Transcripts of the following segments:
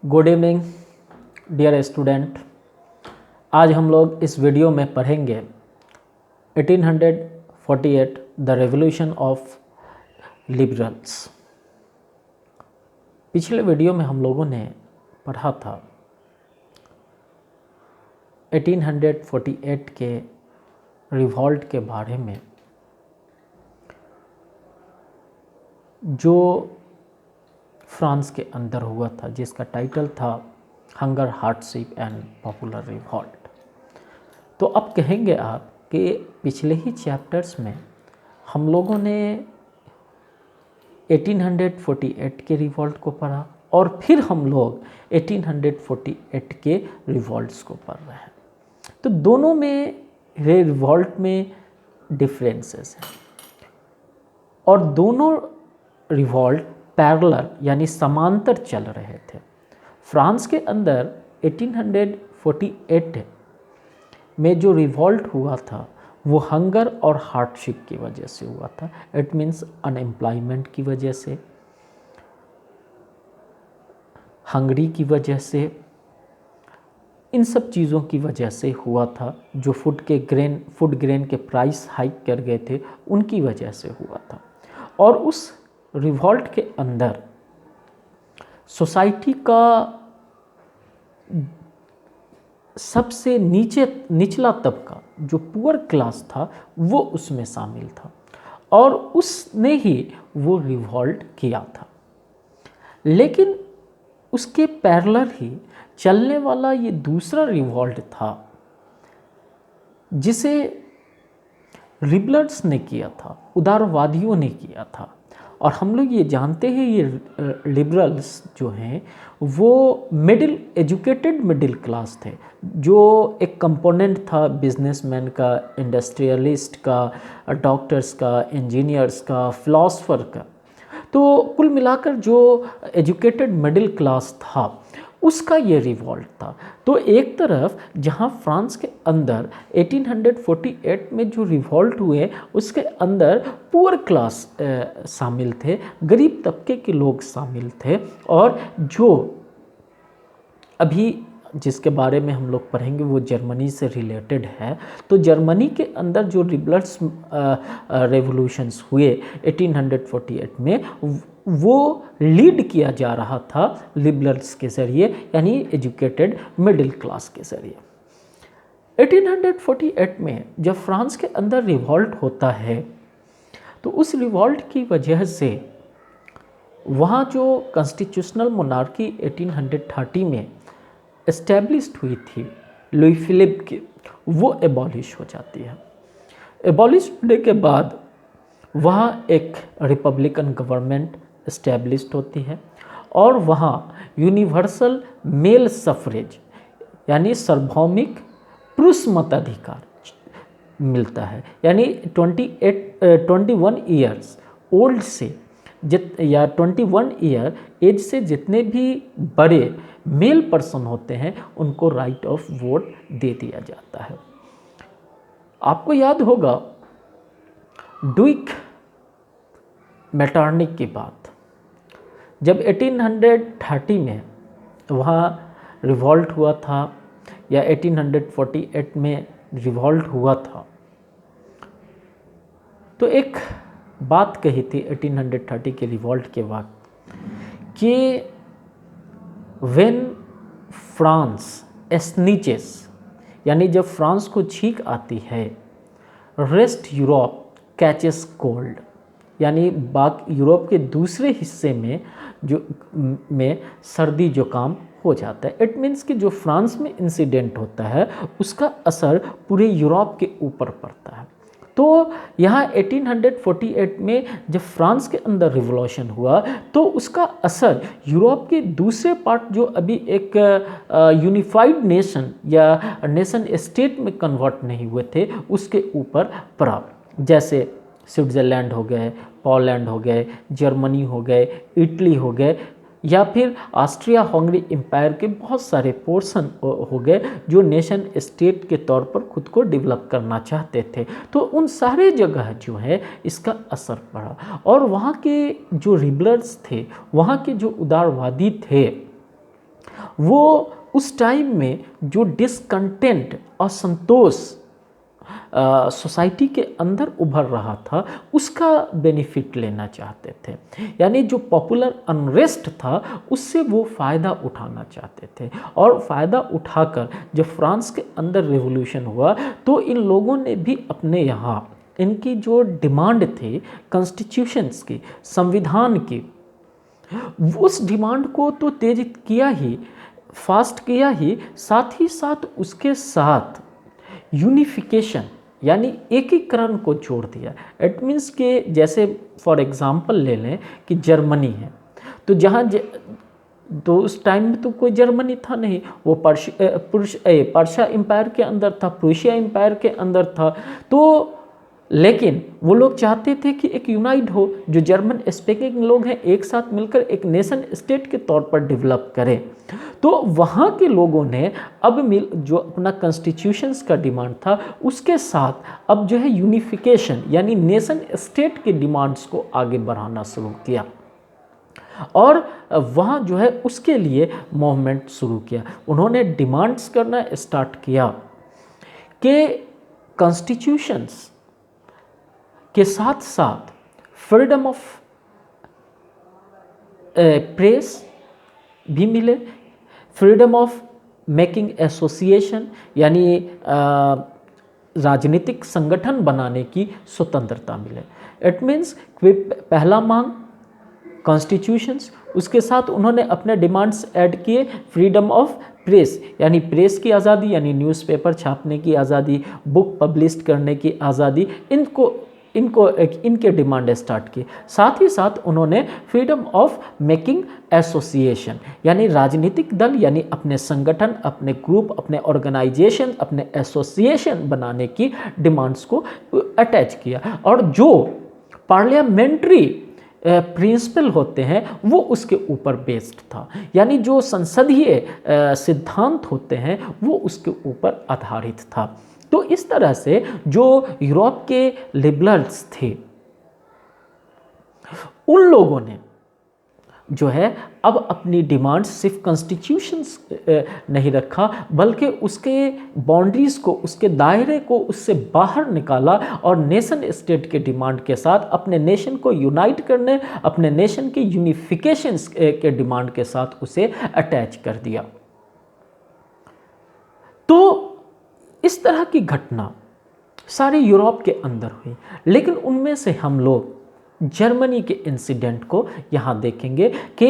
Good evening dear student. आज हम लोग इस वीडियो में पढ़ेंगे 1848 द रेवोल्यूशन ऑफ लिबरल्स। पिछले वीडियो में हम लोगों ने पढ़ा था 1848 के रिवॉल्ट के बारे में, जो फ्रांस के अंदर हुआ था, जिसका टाइटल था hunger, hardship and popular revolt. तो अब कहेंगे आप कि पिछले ही चैप्टर्स में हम लोगों ने 1848 के रिवॉल्ट को पढ़ा और फिर हम लोग 1848 के रिवॉल्ट्स को पढ़ रहे हैं। तो दोनों में रिवॉल्ट में डिफरेंसेस हैं और दोनों रिवॉल्ट पैरेलल यानी समांतर चल रहे थे। फ्रांस के अंदर 1848 में जो रिवॉल्ट हुआ था वो हंगर और हार्डशिप की वजह से हुआ था। इट मीन्स अनएम्प्लॉयमेंट की वजह से, हंगरी की वजह से, इन सब चीज़ों की वजह से हुआ था। जो फूड ग्रेन के प्राइस हाइक कर गए थे उनकी वजह से हुआ था। और उस रिवॉल्ट के अंदर सोसाइटी का सबसे निचला तबका, जो पुअर क्लास था, वो उसमें शामिल था और उसने ही वो रिवॉल्ट किया था। लेकिन उसके पैरेलल ही चलने वाला ये दूसरा रिवॉल्ट था जिसे लिबरल्स ने किया था, उदारवादियों ने किया था। और हम लोग ये जानते हैं ये लिबरल्स जो हैं वो एजुकेटेड मिडिल क्लास थे, जो एक कंपोनेंट था बिजनेसमैन का, इंडस्ट्रियलिस्ट का, डॉक्टर्स का, इंजीनियर्स का, फिलॉसफर का। तो कुल मिलाकर जो एजुकेटेड मिडिल क्लास था उसका ये रिवॉल्ट था। तो एक तरफ जहाँ फ्रांस के अंदर 1848 में जो रिवॉल्ट हुए उसके अंदर पुअर क्लास शामिल थे, गरीब तबके के लोग शामिल थे। और जो अभी जिसके बारे में हम लोग पढ़ेंगे वो जर्मनी से रिलेटेड है। तो जर्मनी के अंदर जो लिबरल्स रेवोल्यूशंस हुए 1848 में, वो लीड किया जा रहा था लिबरल्स के ज़रिए, यानी एजुकेटेड मिडिल क्लास के ज़रिए। 1848 में जब फ्रांस के अंदर रिवॉल्ट होता है तो उस रिवॉल्ट की वजह से वहाँ जो कॉन्स्टिट्यूशनल मोनार्की 1830 में एस्टेब्लिश्ड हुई थी लुई फिलिप की, वो एबॉलिश हो जाती है। एबॉलिश होने के बाद वहाँ एक रिपब्लिकन गवर्नमेंट एस्टेब्लिश्ड होती है और वहाँ यूनिवर्सल मेल सफरेज यानी सार्वभौमिक पुरुष मताधिकार मिलता है। यानी 21 ईयर्स ओल्ड से या 21 ईयर एज से जितने भी बड़े मेल पर्सन होते हैं उनको राइट ऑफ वोट दे दिया जाता है। आपको याद होगा ड्यूक मेटरनिक की बात, जब 1830 में वहाँ रिवॉल्ट हुआ था या 1848 में रिवॉल्ट हुआ था, तो एक बात कही थी 1830 के रिवॉल्ट के वक्त कि व्हेन फ्रांस स्नीचेस, यानी जब फ्रांस को छींक आती है, रेस्ट यूरोप कैचेस कोल्ड, यानी बाकी यूरोप के दूसरे हिस्से में सर्दी जुकाम हो जाता है। इट मीन्स कि जो फ्रांस में इंसिडेंट होता है उसका असर पूरे यूरोप के ऊपर पड़ता है। तो यहाँ 1848 में जब फ्रांस के अंदर रिवॉल्यूशन हुआ तो उसका असर यूरोप के दूसरे पार्ट, जो अभी एक यूनिफाइड नेशन या नेशन स्टेट में कन्वर्ट नहीं हुए थे, उसके ऊपर पड़ा। जैसे स्विट्ज़रलैंड हो गए, पोलैंड हो गए, जर्मनी हो गए, इटली हो गए, या फिर ऑस्ट्रिया हंगरी एम्पायर के बहुत सारे पोर्शन हो गए जो नेशन स्टेट के तौर पर खुद को डेवलप करना चाहते थे। तो उन सारे जगह जो है इसका असर पड़ा और वहाँ के जो लिबरल्स थे, वहाँ के जो उदारवादी थे, वो उस टाइम में जो डिसकंटेंट, असंतोष सोसाइटी के अंदर उभर रहा था, उसका बेनिफिट लेना चाहते थे। यानी जो पॉपुलर अनरेस्ट था उससे वो फ़ायदा उठाना चाहते थे, और फ़ायदा उठाकर जब फ्रांस के अंदर रिवॉल्यूशन हुआ तो इन लोगों ने भी अपने यहाँ इनकी जो डिमांड थी कॉन्स्टिट्यूशंस की, संविधान की, उस डिमांड को तो तेज किया ही, फास्ट किया ही, साथ ही साथ उसके साथ यूनिफिकेशन यानी एकीकरण को जोड़ दिया। इट मीन्स के जैसे फॉर एग्जांपल ले लें कि जर्मनी है, तो जहाँ तो उस टाइम में तो कोई जर्मनी था नहीं, वो पर्शिया एम्पायर के अंदर था, प्रूशिया एम्पायर के अंदर था। तो लेकिन वो लोग चाहते थे कि एक यूनाइट हो, जो जर्मन स्पीकिंग लोग हैं एक साथ मिलकर एक नेशन स्टेट के तौर पर डेवलप करें। तो वहाँ के लोगों ने अब जो अपना कॉन्स्टिट्यूशंस का डिमांड था उसके साथ अब जो है यूनिफिकेशन यानी नेशन स्टेट के डिमांड्स को आगे बढ़ाना शुरू किया, और वहाँ जो है उसके लिए मूवमेंट शुरू किया। उन्होंने डिमांड्स करना स्टार्ट किया कि कॉन्स्टिट्यूशंस के साथ साथ फ्रीडम ऑफ प्रेस भी मिले, फ्रीडम ऑफ मेकिंग एसोसिएशन यानी राजनीतिक संगठन बनाने की स्वतंत्रता मिले। इट मीन्स पहला मांग कॉन्स्टिट्यूशंस, उसके साथ उन्होंने अपने डिमांड्स ऐड किए, फ्रीडम ऑफ प्रेस यानी प्रेस की आज़ादी यानी न्यूज़पेपर छापने की आज़ादी, बुक पब्लिश करने की आज़ादी, इनके डिमांड स्टार्ट की। साथ ही साथ उन्होंने फ्रीडम ऑफ मेकिंग एसोसिएशन यानी राजनीतिक दल यानी अपने संगठन, अपने ग्रुप, अपने ऑर्गेनाइजेशन, अपने एसोसिएशन बनाने की डिमांड्स को अटैच किया, और जो पार्लियामेंट्री प्रिंसिपल होते हैं वो उसके ऊपर बेस्ड था, यानी जो संसदीय सिद्धांत होते हैं वो उसके ऊपर आधारित था। तो इस तरह से जो यूरोप के लिबरल्स थे उन लोगों ने जो है अब अपनी डिमांड्स सिर्फ कॉन्स्टिट्यूशंस नहीं रखा, बल्कि उसके बाउंड्रीज़ को, उसके दायरे को उससे बाहर निकाला, और नेशन स्टेट के डिमांड के साथ अपने नेशन को यूनाइट करने, अपने नेशन के यूनिफिकेशंस के डिमांड के साथ उसे अटैच कर दिया। तो इस तरह की घटना सारे यूरोप के अंदर हुई, लेकिन उनमें से हम लोग जर्मनी के इंसिडेंट को यहाँ देखेंगे कि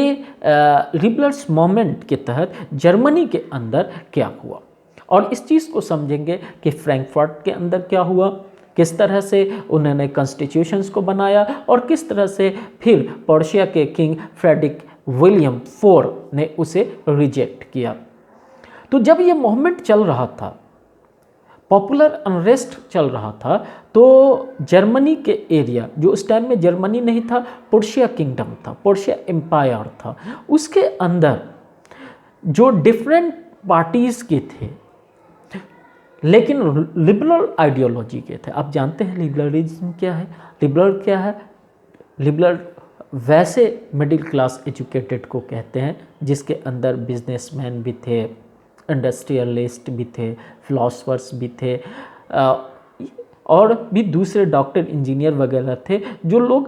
लिबरल्स मूवमेंट के तहत जर्मनी के अंदर क्या हुआ, और इस चीज़ को समझेंगे कि फ्रैंकफर्ट के अंदर क्या हुआ, किस तरह से उन्होंने कॉन्स्टिट्यूशंस को बनाया, और किस तरह से फिर पर्शिया के किंग फ्रेडरिक विलियम IV ने उसे रिजेक्ट किया। तो जब ये मूवमेंट चल रहा था, पॉपुलर अनरेस्ट चल रहा था, तो जर्मनी के एरिया, जो उस टाइम में जर्मनी नहीं था, पर्शिया किंगडम था, पर्शिया एम्पायर था, उसके अंदर जो डिफरेंट पार्टीज़ के थे लेकिन लिबरल आइडियोलॉजी के थे। आप जानते हैं लिबरलिज्म क्या है? लिबरल क्या है? लिबरल वैसे मिडिल क्लास एजुकेटेड को कहते हैं जिसके अंदर बिजनेसमैन भी थे, इंडस्ट्रियलिस्ट भी थे, फिलोसफर्स भी थे, और भी दूसरे डॉक्टर, इंजीनियर वगैरह थे, जो लोग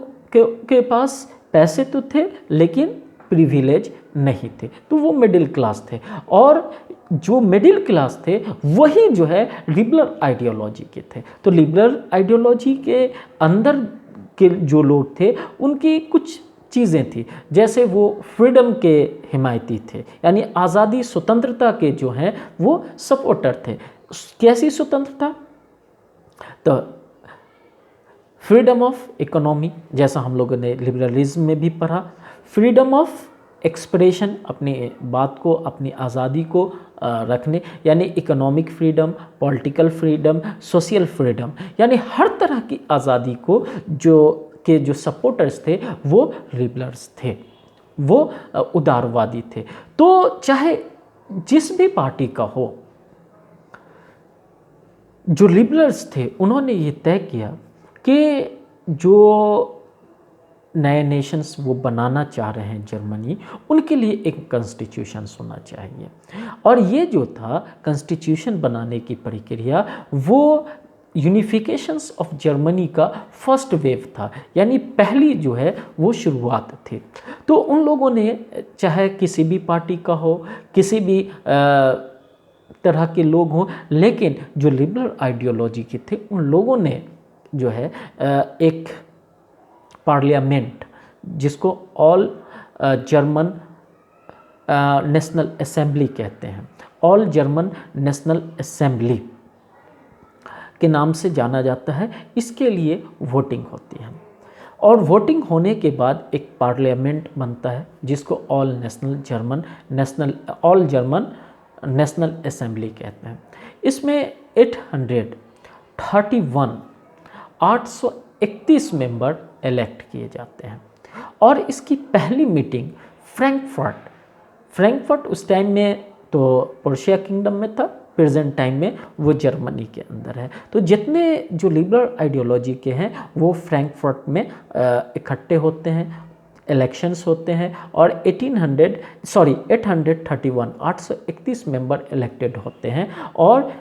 के पास पैसे तो थे लेकिन प्रिविलेज नहीं थे, तो वो मिडिल क्लास थे। और जो मिडिल क्लास थे वही जो है लिबरल आइडियोलॉजी के थे। तो लिबरल आइडियोलॉजी के अंदर के जो लोग थे उनकी कुछ चीज़ें थी, जैसे वो फ्रीडम के हिमायती थे, यानी आज़ादी स्वतंत्रता के जो हैं वो सपोर्टर थे। कैसी स्वतंत्रता? तो फ्रीडम ऑफ इकोनॉमी, जैसा हम लोगों ने लिबरलिज्म में भी पढ़ा, फ्रीडम ऑफ एक्सप्रेशन, अपनी बात को, अपनी आज़ादी को रखने, यानी economic freedom, political freedom, social freedom, यानी हर तरह की आज़ादी को जो सपोर्टर्स थे वो लिबरल्स थे, वो उदारवादी थे। तो चाहे जिस भी पार्टी का हो, जो लिबरल्स थे उन्होंने ये तय किया कि जो नए नेशंस वो बनाना चाह रहे हैं जर्मनी, उनके लिए एक कॉन्स्टिट्यूशन होना चाहिए। और ये जो था कॉन्स्टिट्यूशन बनाने की प्रक्रिया, वो यूनिफिकेशंस ऑफ जर्मनी का फर्स्ट वेव था, यानी पहली जो है वो शुरुआत थी। तो उन लोगों ने, चाहे किसी भी पार्टी का हो, किसी भी तरह के लोग हों, लेकिन जो लिबरल आइडियोलॉजी के थे उन लोगों ने जो है एक पार्लियामेंट, जिसको ऑल जर्मन नेशनल असेंबली कहते हैं, ऑल जर्मन नेशनल असेंबली के नाम से जाना जाता है, इसके लिए वोटिंग होती है। और वोटिंग होने के बाद एक पार्लियामेंट बनता है जिसको ऑल जर्मन नेशनल असेंबली कहते हैं। इसमें 831 मेंबर इलेक्ट किए जाते हैं। और इसकी पहली मीटिंग फ्रैंकफर्ट उस टाइम में तो पर्शिया किंगडम में था, प्रेजेंट टाइम में वो जर्मनी के अंदर है। तो जितने जो लिबरल आइडियोलॉजी के हैं वो फ्रैंकफर्ट में इकट्ठे होते हैं, इलेक्शंस होते हैं, और 831 मेंबर इलेक्टेड होते हैं, और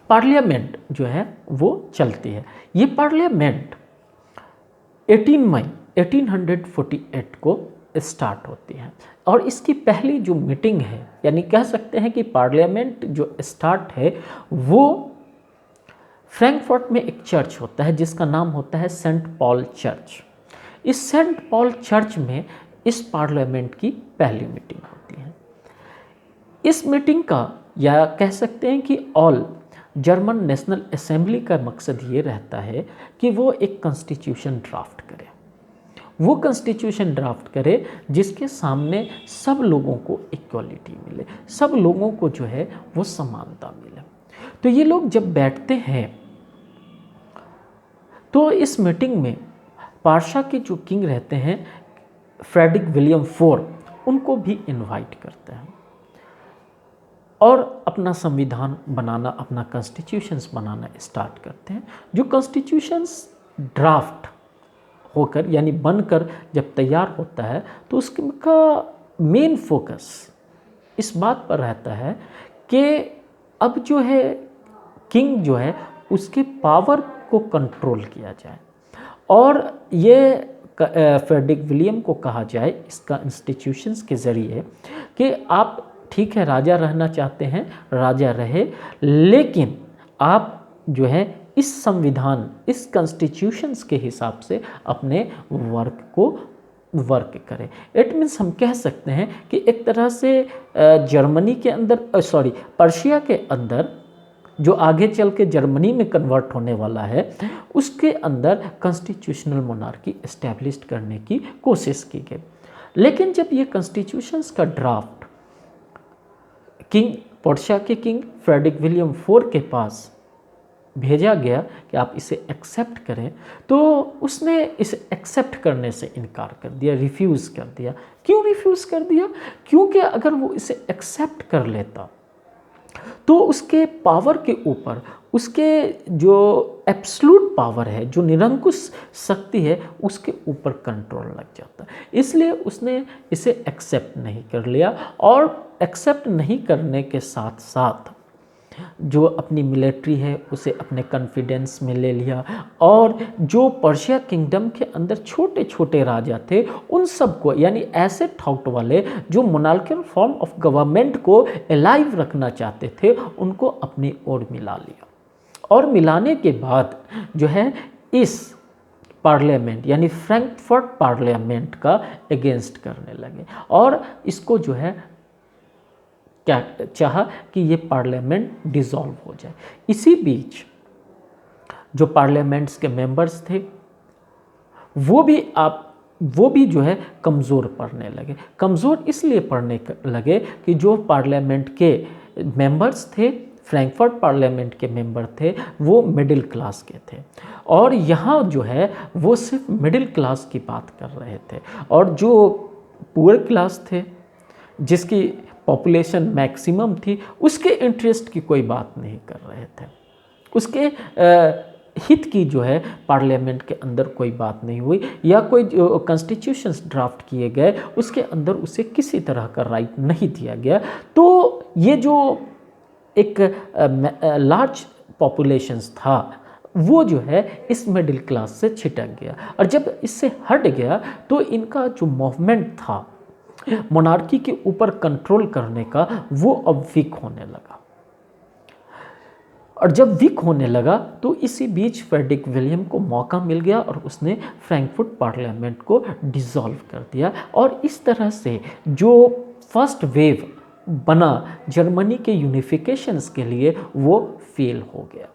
पार्लियामेंट जो है वो चलती है। ये पार्लियामेंट 18 मई 1848 को स्टार्ट होती है। और इसकी पहली जो मीटिंग है, यानी कह सकते हैं कि पार्लियामेंट जो स्टार्ट है वो फ्रैंकफर्ट में एक चर्च होता है जिसका नाम होता है सेंट पॉल चर्च। इस सेंट पॉल चर्च में इस पार्लियामेंट की पहली मीटिंग होती है। इस मीटिंग का, या कह सकते हैं कि ऑल जर्मन नेशनल असेंबली का मकसद ये रहता है कि वो एक कॉन्स्टिट्यूशन ड्राफ्ट करे, वो कॉन्स्टिट्यूशन ड्राफ्ट करे जिसके सामने सब लोगों को इक्वलिटी मिले, सब लोगों को जो है वो समानता मिले। तो ये लोग जब बैठते हैं तो इस मीटिंग में पार्शा के जो किंग रहते हैं फ्रेडरिक विलियम IV, उनको भी इनवाइट करते हैं और अपना संविधान बनाना, अपना कॉन्स्टिट्यूशंस बनाना स्टार्ट करते हैं। जो कॉन्स्टिट्यूशंस ड्राफ्ट होकर, यानी बनकर जब तैयार होता है, तो उसका मेन फोकस इस बात पर रहता है कि अब जो है किंग जो है उसके पावर को कंट्रोल किया जाए, और ये फ्रेडरिक विलियम को कहा जाए इस कॉन्स्टिट्यूशंस के ज़रिए कि आप ठीक है राजा रहना चाहते हैं, राजा रहे, लेकिन आप जो है इस संविधान, इस कॉन्स्टिट्यूशंस के हिसाब से अपने वर्क करें। इट मीन्स हम कह सकते हैं कि एक तरह से जर्मनी के अंदर, पर्शिया के अंदर, जो आगे चल के जर्मनी में कन्वर्ट होने वाला है, उसके अंदर कॉन्स्टिट्यूशनल मोनार्की एस्टैब्लिश करने की कोशिश की गई। लेकिन जब ये कॉन्स्टिट्यूशंस का ड्राफ्ट पर्शिया के किंग फ्रेडरिक विलियम IV के पास भेजा गया कि आप इसे एक्सेप्ट करें, तो उसने इसे एक्सेप्ट करने से इनकार कर दिया, रिफ्यूज़ कर दिया। क्यों रिफ्यूज़ कर दिया? क्योंकि अगर वो इसे एक्सेप्ट कर लेता तो उसके पावर के ऊपर, उसके जो एब्सोल्यूट पावर है, जो निरंकुश शक्ति है, उसके ऊपर कंट्रोल लग जाता। इसलिए उसने इसे एक्सेप्ट नहीं कर लिया, और एक्सेप्ट नहीं करने के साथ साथ जो अपनी मिलिट्री है उसे अपने कॉन्फिडेंस में ले लिया, और जो पर्शिया किंगडम के अंदर छोटे छोटे राजा थे उन सबको, यानी ऐसे थॉट वाले जो मोनार्कियल फॉर्म ऑफ गवर्नमेंट को अलाइव रखना चाहते थे, उनको अपनी ओर मिला लिया। और मिलाने के बाद जो है इस पार्लियामेंट, यानी फ्रैंकफर्ट पार्लियामेंट का अगेंस्ट करने लगे, और इसको जो है क्या चाहा कि ये पार्लियामेंट डिसॉल्व हो जाए। इसी बीच जो पार्लियामेंट्स के मेंबर्स थे वो भी जो है कमज़ोर पड़ने लगे। कमज़ोर इसलिए पड़ने लगे कि जो पार्लियामेंट के मेंबर्स थे, फ्रैंकफर्ट पार्लियामेंट के मेंबर थे, वो मिडिल क्लास के थे, और यहाँ जो है वो सिर्फ मिडिल क्लास की बात कर रहे थे, और जो पुअर क्लास थे जिसकी पॉपुलेशन मैक्सिमम थी, उसके इंटरेस्ट की कोई बात नहीं कर रहे थे। उसके हित की जो है पार्लियामेंट के अंदर कोई बात नहीं हुई, या कोई जो कॉन्स्टिट्यूशंस ड्राफ्ट किए गए उसके अंदर उसे किसी तरह का राइट नहीं दिया गया। तो ये जो एक लार्ज पॉपुलेशंस था वो जो है इस मिडिल क्लास से छिटक गया, और जब इससे हट गया तो इनका जो मूवमेंट था मोनार्की के ऊपर कंट्रोल करने का वो अब वीक होने लगा। और जब वीक होने लगा तो इसी बीच फ्रेडरिक विलियम को मौका मिल गया और उसने फ्रैंकफर्ट पार्लियामेंट को डिसॉल्व कर दिया, और इस तरह से जो फर्स्ट वेव बना जर्मनी के यूनिफिकेशंस के लिए वो फेल हो गया।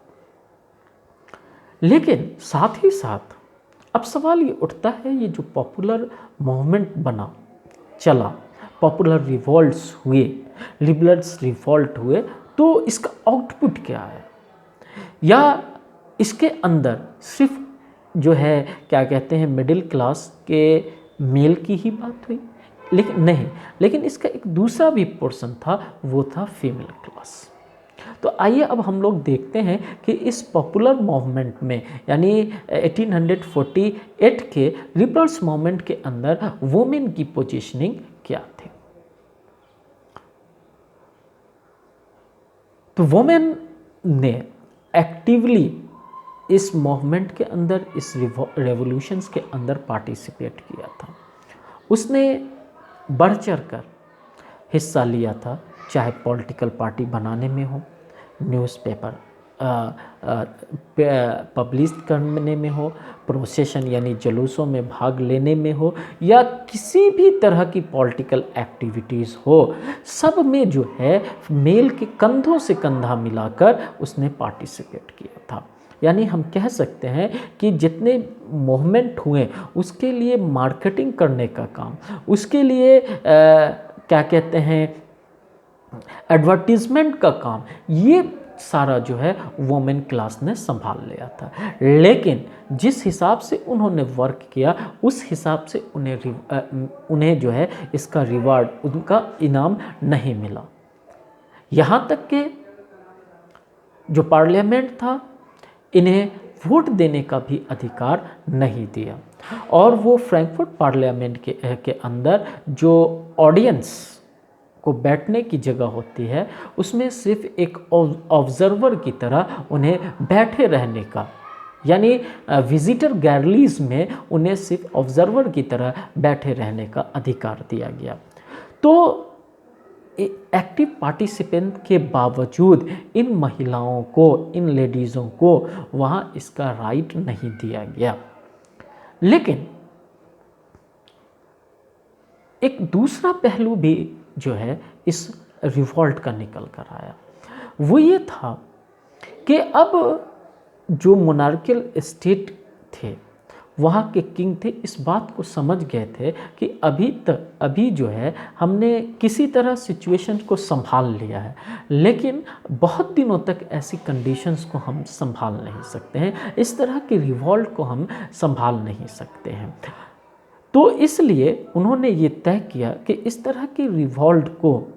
लेकिन साथ ही साथ अब सवाल ये उठता है, ये जो पॉपुलर मूवमेंट बना चला, पॉपुलर रिवॉल्ट्स हुए, लिबरल्स रिवॉल्ट हुए, तो इसका आउटपुट क्या है? या इसके अंदर सिर्फ जो है क्या कहते हैं मिडिल क्लास के मेल की ही बात हुई? लेकिन नहीं, लेकिन इसका एक दूसरा भी पोर्शन था, वो था फीमेल क्लास। तो आइए अब हम लोग देखते हैं कि इस पॉपुलर मूवमेंट में यानी 1848 के लिबरल्स मूवमेंट के अंदर वुमेन की पोजीशनिंग क्या थी। तो वुमेन ने एक्टिवली इस मूवमेंट के अंदर, इस रेवोल्यूशंस के अंदर पार्टिसिपेट किया था। उसने बढ़ चढ़ कर हिस्सा लिया था, चाहे पॉलिटिकल पार्टी बनाने में हो, न्यूज़पेपर पब्लिश करने में हो, प्रोसेशन यानी जुलूसों में भाग लेने में हो, या किसी भी तरह की पॉलिटिकल एक्टिविटीज़ हो, सब में जो है मेल के कंधों से कंधा मिलाकर उसने पार्टिसिपेट किया था। यानी हम कह सकते हैं कि जितने मूवमेंट हुए उसके लिए मार्केटिंग करने का काम, उसके लिए क्या कहते हैं एडवर्टीज़मेंट का काम, ये सारा जो है वुमेन क्लास ने संभाल लिया था। लेकिन जिस हिसाब से उन्होंने वर्क किया उस हिसाब से उन्हें जो है इसका रिवार्ड, उनका इनाम नहीं मिला। यहाँ तक कि जो पार्लियामेंट था इन्हें वोट देने का भी अधिकार नहीं दिया, और वो फ्रैंकफर्ट पार्लियामेंट के अंदर जो ऑडियंस को बैठने की जगह होती है उसमें सिर्फ एक ऑब्जर्वर की तरह उन्हें बैठे रहने का, यानी विजिटर गैलरीज में उन्हें सिर्फ ऑब्जर्वर की तरह बैठे रहने का अधिकार दिया गया। तो एक्टिव पार्टिसिपेंट के बावजूद इन महिलाओं को, इन लेडीज़ों को वहाँ इसका राइट नहीं दिया गया। लेकिन एक दूसरा पहलू भी जो है इस रिवॉल्ट का निकल कर आया, वो ये था कि अब जो मोनार्कियल स्टेट थे, वहाँ के किंग थे, इस बात को समझ गए थे कि अभी जो है हमने किसी तरह सिचुएशन को संभाल लिया है, लेकिन बहुत दिनों तक ऐसी कंडीशंस को हम संभाल नहीं सकते हैं, इस तरह के रिवॉल्ट को हम संभाल नहीं सकते हैं। तो इसलिए उन्होंने ये तय किया कि इस तरह के रिवॉल्ट को,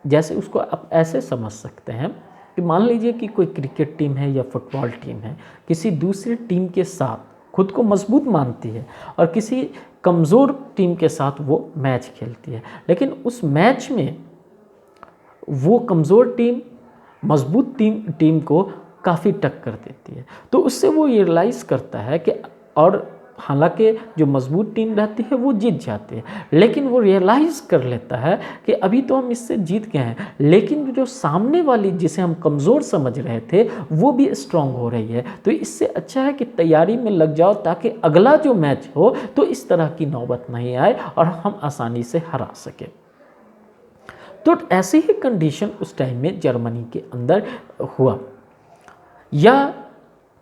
जैसे उसको आप ऐसे समझ सकते हैं कि मान लीजिए कि कोई क्रिकेट टीम है या फुटबॉल टीम है, किसी दूसरी टीम के साथ खुद को मजबूत मानती है और किसी कमज़ोर टीम के साथ वो मैच खेलती है, लेकिन उस मैच में वो कमज़ोर टीम मजबूत टीम को काफ़ी टक्कर देती है। तो उससे वो ये रियलाइज़ करता है कि, और हालांकि जो मजबूत टीम रहती है वो जीत जाती है, लेकिन वो रियलाइज़ कर लेता है कि अभी तो हम इससे जीत गए हैं, लेकिन जो सामने वाली जिसे हम कमज़ोर समझ रहे थे वो भी स्ट्रांग हो रही है। तो इससे अच्छा है कि तैयारी में लग जाओ ताकि अगला जो मैच हो तो इस तरह की नौबत नहीं आए और हम आसानी से हरा सकें। तो ऐसी ही कंडीशन उस टाइम में जर्मनी के अंदर हुआ, या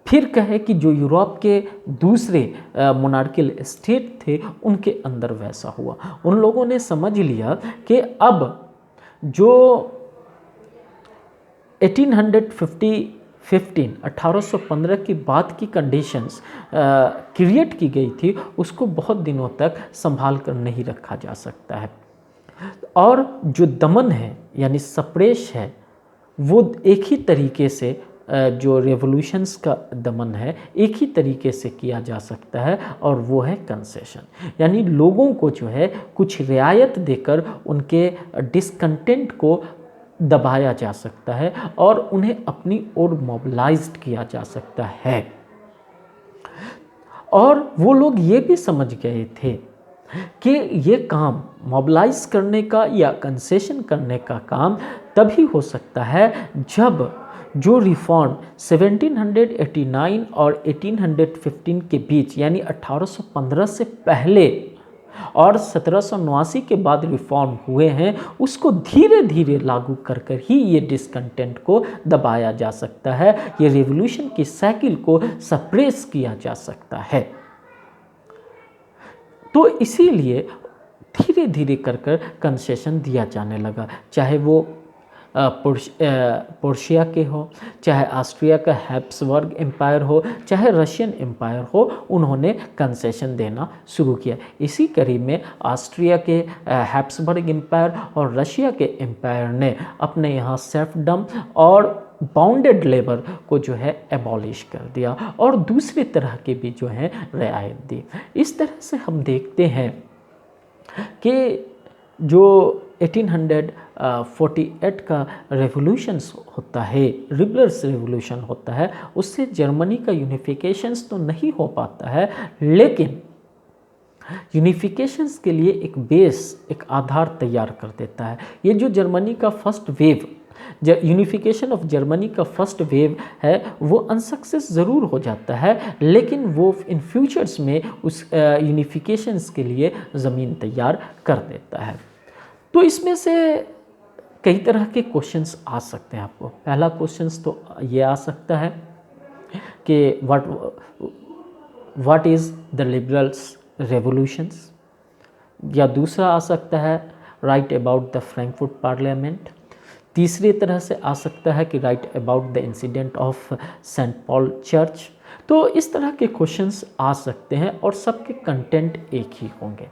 फिर कहे कि जो यूरोप के दूसरे मोनार्कियल स्टेट थे उनके अंदर वैसा हुआ। उन लोगों ने समझ लिया कि अब जो 1815 की बाद की कंडीशंस क्रिएट की गई थी उसको बहुत दिनों तक संभाल कर नहीं रखा जा सकता है, और जो दमन है यानी सप्रेश है वो एक ही तरीके से जो रेवोल्यूशंस का दमन है एक ही तरीके से किया जा सकता है, और वो है कंसेशन। यानी लोगों को जो है कुछ रियायत देकर उनके डिसकंटेंट को दबाया जा सकता है और उन्हें अपनी ओर मोबिलाइज्ड किया जा सकता है। और वो लोग ये भी समझ गए थे कि ये काम मोबिलाइज करने का या कंसेशन करने का काम तभी हो सकता है जब जो रिफॉर्म 1789 और 1815 के बीच यानी 1815 से पहले और 1789 के बाद रिफॉर्म हुए हैं उसको धीरे धीरे लागू कर कर ही ये डिसकंटेंट को दबाया जा सकता है, ये रिवॉल्यूशन की साइकिल को सप्रेस किया जा सकता है। तो इसीलिए धीरे धीरे कर कर कंसेशन दिया जाने लगा, चाहे वो पोर्शिया के हो, चाहे ऑस्ट्रिया का हैब्सबर्ग एम्पायर हो, चाहे रशियन एम्पायर हो, उन्होंने कंसेशन देना शुरू किया। इसी कड़ी में ऑस्ट्रिया के हैब्सबर्ग एम्पायर और रशिया के एम्पायर ने अपने यहाँ सर्फडम और बाउंडेड लेबर को जो है एबॉलिश कर दिया और दूसरी तरह के भी जो है रियायत दी। इस तरह से हम देखते हैं कि जो 1848 का रेवोल्यूशंस होता है, रिबलर्स रेवोल्यूशन होता है, उससे जर्मनी का यूनिफिकेशंस तो नहीं हो पाता है, लेकिन यूनिफिकेशंस के लिए एक बेस, एक आधार तैयार कर देता है। ये जो जर्मनी का first wave, unification of Germany का फर्स्ट वेव है, वो अनसक्सेस ज़रूर हो जाता है, लेकिन वो इन फ्यूचर्स में उस यूनिफिकेशंस के लिए ज़मीन तैयार कर देता है। तो इसमें से कई तरह के क्वेश्चंस आ सकते हैं आपको। पहला क्वेश्चंस तो ये आ सकता है कि what is the liberals revolutions, या दूसरा आ सकता है write about the Frankfurt parliament, तीसरी तरह से आ सकता है कि write about the incident of Saint Paul church. तो इस तरह के क्वेश्चंस आ सकते हैं और सबके कंटेंट एक ही होंगे।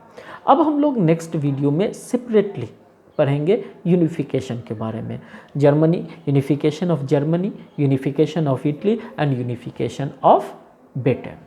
अब हम लोग नेक्स्ट वीडियो में सेपरेटली पढ़ेंगे यूनिफिकेशन के बारे में, Germany, unification of Germany, unification of Italy and unification of Britain.